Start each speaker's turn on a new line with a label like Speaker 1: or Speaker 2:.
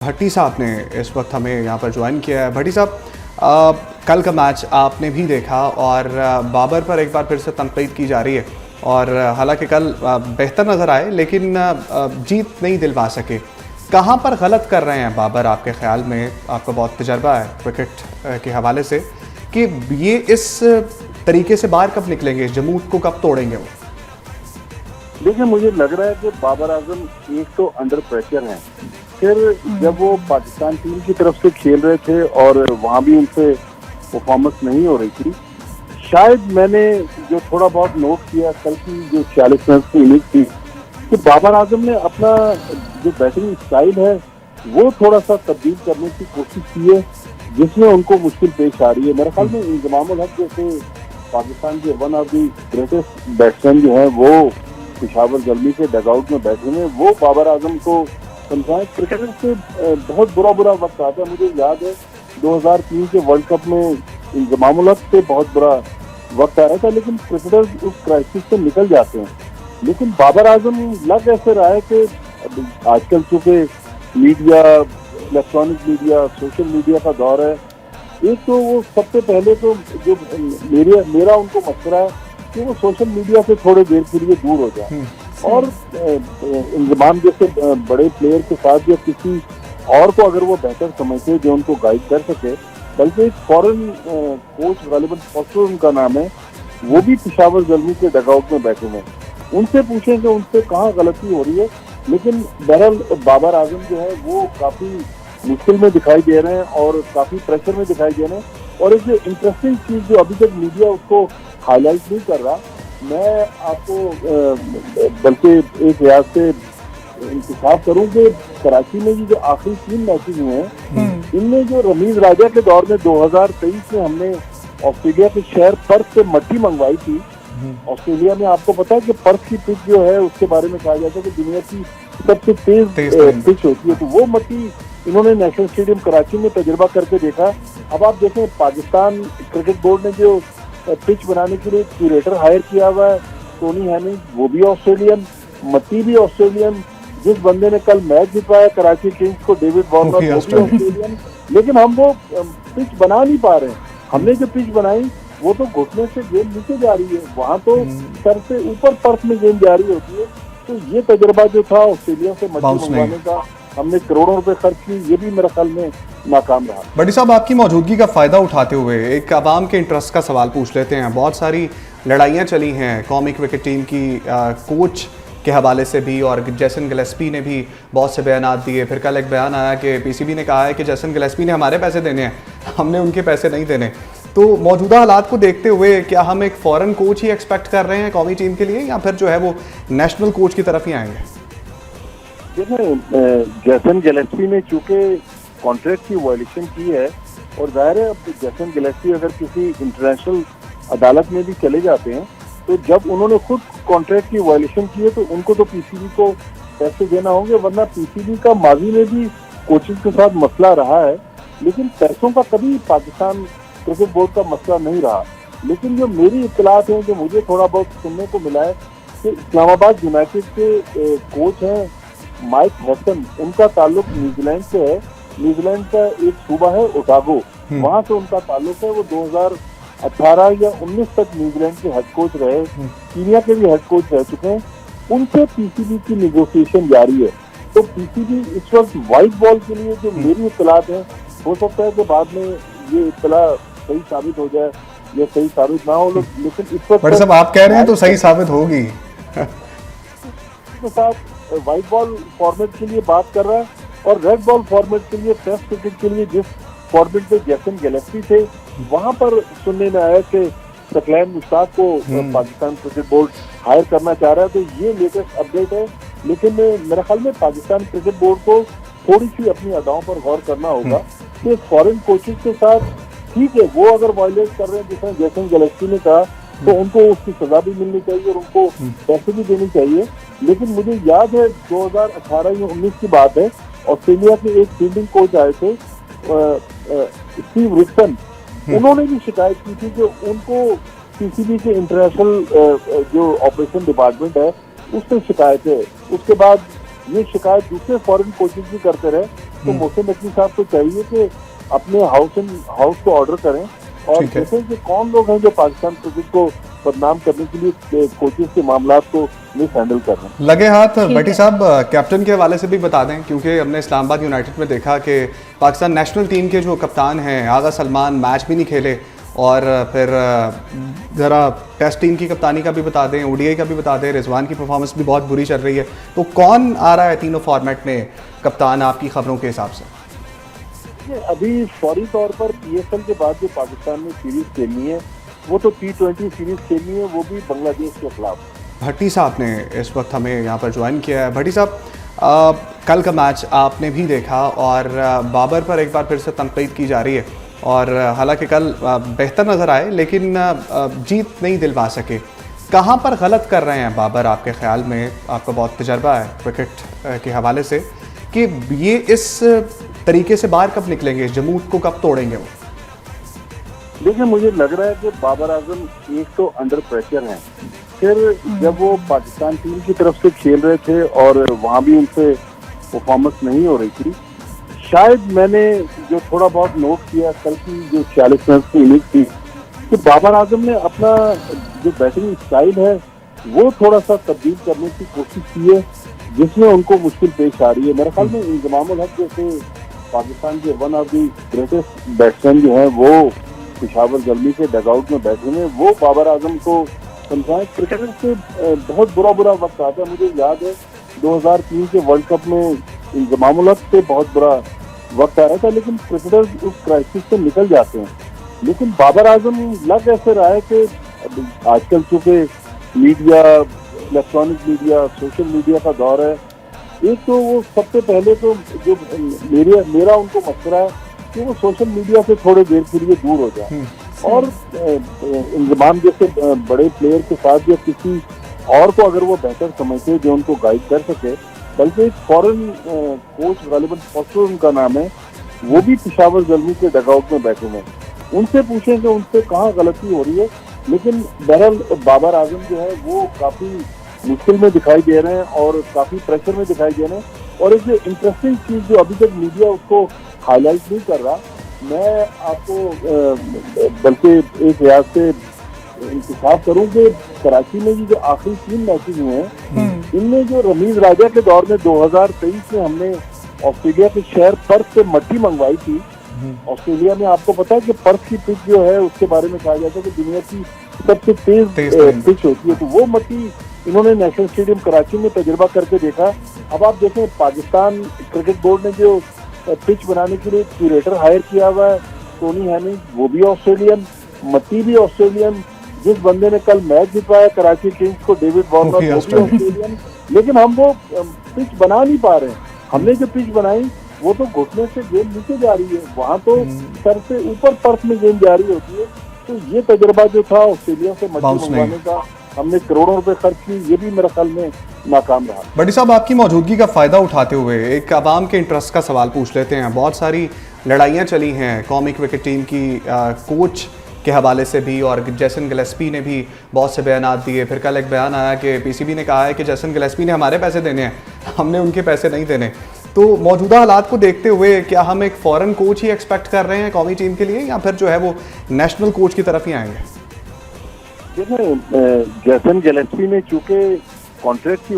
Speaker 1: भट्टी साहब ने इस वक्त हमें यहाँ पर ज्वाइन किया है। भट्टी साहब, कल का मैच आपने भी देखा और बाबर पर एक बार फिर से तनकीद की जा रही है और हालांकि कल बेहतर नज़र आए लेकिन जीत नहीं दिलवा सके। कहाँ पर गलत कर रहे हैं बाबर आपके ख्याल में? आपका बहुत तजर्बा है क्रिकेट के हवाले से कि ये इस तरीके से बाहर कब निकलेंगे, जमूत को कब तोड़ेंगे वो?
Speaker 2: देखिए, मुझे लग रहा है कि बाबर आजम एक तो अंडर प्रेशर हैं। फिर जब वो पाकिस्तान टीम की तरफ से खेल रहे थे और वहाँ भी उनसे परफॉर्मेंस नहीं हो रही थी, शायद मैंने जो थोड़ा बहुत नोट किया कल की जो 46 रन की इनिंग थी कि बाबर आजम ने अपना जो बैटिंग स्टाइल है वो थोड़ा सा तब्दील करने की कोशिश की है, जिसमें उनको मुश्किल पेश आ रही है। मेरे ख्याल में इंजमामुल हक जैसे पाकिस्तान के one of the greatest batsman जो है वो पेशावर ज़ल्मी के डगआउट में बैठे हुए, वो बाबर आजम को समझाएं। क्रिकेट से बहुत बुरा वक्त आता है। मुझे याद है 2003 के वर्ल्ड कप में इंजमामुल हक से बहुत बुरा वक्त आ रहा था, लेकिन क्रिकेटर्स उस क्राइसिस से निकल जाते हैं। लेकिन बाबर आजम लग ऐसे रहा है कि आजकल चूंकि media, electronic media, social media का दौर है, एक तो वो सबसे पहले तो जो मेरा उनको मशवरा है कि वो सोशल मीडिया से थोड़े देर के लिए दूर हो जाए और इंजमाम जैसे बड़े प्लेयर के साथ या किसी और को अगर वो बेहतर समझते जो उनको गाइड कर सके, बल्कि एक फॉरेन कोच गालिबन फॉस्टर उनका नाम है, वो भी पेशावर ज़ल्मी के डगआउट में बैठे हुए, उनसे पूछें कि उनसे कहाँ गलती हो रही है। लेकिन बहरहाल बाबर आजम जो है वो काफ़ी मुश्किल में दिखाई दे रहे हैं और काफ़ी प्रेशर में दिखाई दे रहे हैं। और एक जो इंटरेस्टिंग चीज़ जो अभी तक मीडिया उसको हाईलाइट नहीं कर रहा, मैं आपको बल्कि एक लिहाज से इंतखाब करूं कि कराची में जो आखिरी 3 मैचेज हुए हैं, इनमें जो रमीज राजा के दौर में 2023 में हमने ऑस्ट्रेलिया के शहर पर्थ से मट्टी मंगवाई थी। ऑस्ट्रेलिया में आपको पता है कि पर्थ की पिच जो है उसके बारे में कहा जाता है कि दुनिया की सबसे तेज पिच होती है, तो वो मट्टी इन्होंने नेशनल स्टेडियम कराची में तजुर्बा करके देखा। अब आप देखें, पाकिस्तान क्रिकेट बोर्ड ने जो पिच बनाने के लिए क्यूरेटर हायर किया हुआ है, टोनी हैमिंग, वो भी ऑस्ट्रेलियन, मट्टी भी ऑस्ट्रेलियन, जिस बंदे ने कल मैच जितवाया कराची किंग्स को, डेविड वार्नर, वो भी ऑस्ट्रेलियन। लेकिन हम वो पिच बना नहीं पा रहे हैं। हमने जो पिच बनाई वो तो घुटने से गेंद नीचे जा रही है, वहाँ तो सर से ऊपर पर्थ में गेंद जा रही होती है। तो ये तजुर्बा जो था ऑस्ट्रेलिया से मट्टी मंगवाने का, हमने करोड़ों रुपए खर्च की, ये भी मेरे ख्याल में नाकाम रहा।
Speaker 1: भट्टी साहब, आपकी मौजूदगी का फ़ायदा उठाते हुए एक आवाम के इंटरेस्ट का सवाल पूछ लेते हैं। बहुत सारी लड़ाइयाँ चली हैं कौमी क्रिकेट टीम की कोच के हवाले से भी, और जैसन गिलेस्पी ने भी बहुत से बयान दिए। फिर कल एक बयान आया कि पीसीबी ने कहा है कि जैसन गिलेस्पी ने हमारे पैसे देने हैं, हमने उनके पैसे नहीं देने। तो मौजूदा हालात को देखते हुए क्या हम एक फ़ॉरेन कोच ही एक्सपेक्ट कर रहे हैं कौमी टीम के लिए, या फिर जो है वो नेशनल कोच की तरफ ही आएंगे?
Speaker 2: देखिए, जैसन गिलेस्पी ने चूंकि कॉन्ट्रैक्ट की वायलेशन की है, और जाहिर है अब जैसन गिलेस्पी अगर किसी इंटरनेशनल अदालत में भी चले जाते हैं, तो जब उन्होंने खुद कॉन्ट्रैक्ट की वायलेशन की है तो उनको तो पीसीबी को पैसे देना होंगे, वरना पीसीबी का माजी में भी कोचिंग के साथ मसला रहा है, लेकिन पैसों का कभी पाकिस्तान क्रिकेट बोर्ड का मसला नहीं रहा। लेकिन जो मेरी इत्तलात है, जो मुझे थोड़ा बहुत सुनने को मिला है कि इस्लामाबाद यूनाइटेड के कोच हैं माइक हैसन, उनका ताल्लुक न्यूजीलैंड से है। न्यूजीलैंड का एक सूबा है ओटागो, वहाँ से उनका ताल्लुक है। वो 2018 या 19 तक न्यूजीलैंड के हेड कोच रहे, कीनिया के भी हेड कोच रह चुके हैं। उनसे पीसीबी की निगोशिएशन जारी है। तो पीसीबी इस वक्त व्हाइट बॉल के लिए, जो मेरी इत्तलात है, हो सकता है कि बाद में ये इत्तला सही साबित हो जाए या सही साबित ना हो, लेकिन इस वक्त
Speaker 1: सब आप कह रहे हैं तो सही साबित होगी।
Speaker 2: के साथ व्हाइट बॉल फॉर्मेट के लिए बात कर रहा है, और रेड बॉल फॉर्मेट के लिए, टेस्ट क्रिकेट के लिए जिस फॉर्मेट पे जैसन गिलेस्पी थे, वहां पर सुनने में आया कि सकलैन मुश्ताक को पाकिस्तान क्रिकेट बोर्ड हायर करना चाह रहा है। तो ये लेटेस्ट अपडेट है। लेकिन मेरे ख्याल में पाकिस्तान क्रिकेट बोर्ड को थोड़ी सी अपनी अदाओं पर गौर करना होगा कि फॉरेन कोचेज के साथ, ठीक है, वो अगर वायलेट कर रहे हैं जिसने जैसन गिलेस्पी ने कहा, तो उनको उसकी सजा भी मिलनी चाहिए और उनको पैसे भी देने चाहिए। लेकिन मुझे याद है 2018 या 19 की बात है, ऑस्ट्रेलिया के एक फील्डिंग कोच आए थे, स्टीव रिक्सन, उन्होंने भी शिकायत की थी कि उनको पीसीबी के इंटरनेशनल जो ऑपरेशन डिपार्टमेंट है उससे शिकायत है। उसके बाद ये शिकायत दूसरे फॉरेन कोचेज भी करते रहे, तो मोहसिन नकवी साहब को चाहिए कि अपने हाउस को ऑर्डर करें और
Speaker 1: ठीक है।
Speaker 2: देखें कि कौन लोग हैं जो पाकिस्तान क्रिकेट को बदनाम करने के लिए कोचेस के मामलात को मिस हैंडल कर रहे हैं।
Speaker 1: लगे हाथ
Speaker 3: ठीक
Speaker 1: भट्टी
Speaker 3: है।
Speaker 1: साहब, कैप्टन के हवाले से भी बता दें, क्योंकि हमने इस्लामाबाद यूनाइटेड में देखा कि पाकिस्तान नेशनल टीम के जो कप्तान हैं आगा सलमान मैच भी नहीं खेले, और फिर ज़रा टेस्ट टीम की कप्तानी का भी बता दें, ओडीआई का भी बता दें, रिजवान की परफॉर्मेंस भी बहुत बुरी चल रही है। तो कौन आ रहा है तीनों फॉर्मेट में कप्तान आपकी खबरों के हिसाब से?
Speaker 2: ये अभी फौरी तौर पर पीएसएल के बाद जो पाकिस्तान ने सीरीज खेलनी है वो तो T20 सीरीज खेलनी है, वो भी बांग्लादेश के खिलाफ।
Speaker 1: भट्टी साहब ने इस वक्त हमें यहाँ पर ज्वाइन किया है। भट्टी साहब, कल का मैच आपने भी देखा और बाबर पर एक बार फिर से तनकीद की जा रही है, और हालांकि कल बेहतर नज़र आए लेकिन जीत नहीं दिलवा सके। कहाँ पर गलत कर रहे हैं बाबर आपके ख्याल में? आपका बहुत तजर्बा है क्रिकेट के हवाले से, कि ये इस तरीके से बाहर कब निकलेंगे, जमूत को कब तोड़ेंगे वो?
Speaker 2: देखिए, मुझे लग रहा है कि बाबर आजम एक तो अंडर प्रेशर हैं, फिर जब वो पाकिस्तान टीम की तरफ से खेल रहे थे और वहाँ भी उनसे परफॉर्मेंस नहीं हो रही थी, शायद मैंने जो थोड़ा बहुत नोट किया कल की जो 46 रन की इनिंग थी, कि बाबर आजम ने अपना जो बैटिंग स्टाइल है वो थोड़ा सा तब्दील करने की कोशिश की है, जिसमें उनको मुश्किल पेश आ रही है। मेरे ख्याल में इंजमामुल हक जैसे पाकिस्तान के one of the greatest batsman जो हैं वो पेशावर जलमी के डगआउट में बैठे हुए, वो बाबर आजम को समझाएं। क्रिकेटर से बहुत बुरा वक्त आता है। मुझे याद है 2003 के वर्ल्ड कप में इंजमामुल हक से बहुत बुरा वक्त आ रहा था, लेकिन क्रिकेटर्स उस क्राइसिस से निकल जाते हैं। लेकिन बाबर आजम लग ऐसे रहा है कि आजकल चूंकि media, electronic media, social media का दौर है, एक तो वो सबसे पहले तो जो मेरा उनको मशवरा है कि वो सोशल मीडिया से थोड़े देर के लिए दूर हो जाए और इंजमाम जैसे बड़े प्लेयर के साथ या किसी और को अगर वो बेहतर समझते जो उनको गाइड कर सके, बल्कि एक फॉरेन कोच गालिबन फॉस्टर उनका नाम है, वो भी पेशावर जलमी के डगआउट में बैठे हैं, उनसे पूछें कि उनसे कहाँ गलती हो रही है। लेकिन बहरहाल बाबर आजम जो है वो काफी मुश्किल में दिखाई दे रहे हैं और काफी प्रेशर में दिखाई दे रहे हैं। और एक जो इंटरेस्टिंग चीज जो अभी तक मीडिया उसको हाईलाइट नहीं कर रहा, मैं आपको बल्कि एक लिहाज से इंतखाब करूं कि कराची में जो आखिरी 3 मैचेज हुए हैं, इनमें जो रमीज राजा के दौर में 2023 में हमने ऑस्ट्रेलिया के शहर पर्थ से मट्टी मंगवाई थी। ऑस्ट्रेलिया में आपको पता है कि पर्थ की पिच जो है उसके बारे में कहा जाता है कि दुनिया की सबसे तेज पिच होती है, तो वो मट्टी इन्होंने नेशनल स्टेडियम कराची में तजुर्बा करके देखा। अब आप देखें, पाकिस्तान क्रिकेट बोर्ड ने जो पिच बनाने के लिए क्यूरेटर हायर किया हुआ है टोनी हैमिंग, वो भी ऑस्ट्रेलियन, मट्टी भी ऑस्ट्रेलियन, जिस बंदे ने कल मैच जितवाया कराची किंग्स को, डेविड वार्नर, वो भी ऑस्ट्रेलियन। लेकिन हम वो पिच बना नहीं पा रहे हैं। हमने जो पिच बनाई वो तो घुटने से गेंद नीचे जा रही है, वहाँ तो सर से ऊपर पर्थ में गेंद जा रही होती है। तो ये तजुर्बा जो था ऑस्ट्रेलिया से मट्टी मंगवाने का, हमने करोड़ों रुपए खर्च की, ये भी मेरे ख्याल में नाकाम रहा।
Speaker 1: भट्टी साहब, आपकी मौजूदगी का फ़ायदा उठाते हुए एक आवाम के इंटरेस्ट का सवाल पूछ लेते हैं। बहुत सारी लड़ाइयाँ चली हैं कौमी क्रिकेट टीम की कोच के हवाले से भी, और जैसन गिलेस्पी ने भी बहुत से बयान दिए। फिर कल एक बयान आया कि पीसीबी ने कहा है कि जैसन गिलेस्पी ने हमारे पैसे देने हैं, हमने उनके पैसे नहीं देने। तो मौजूदा हालात को देखते हुए क्या हम एक फॉरेन कोच ही एक्सपेक्ट कर रहे हैं कौमी टीम के लिए, या फिर जो है वो नेशनल कोच की तरफ ही आएंगे?
Speaker 2: देखिए, जैसन गिलेस्पी ने चूंकि कॉन्ट्रैक्ट की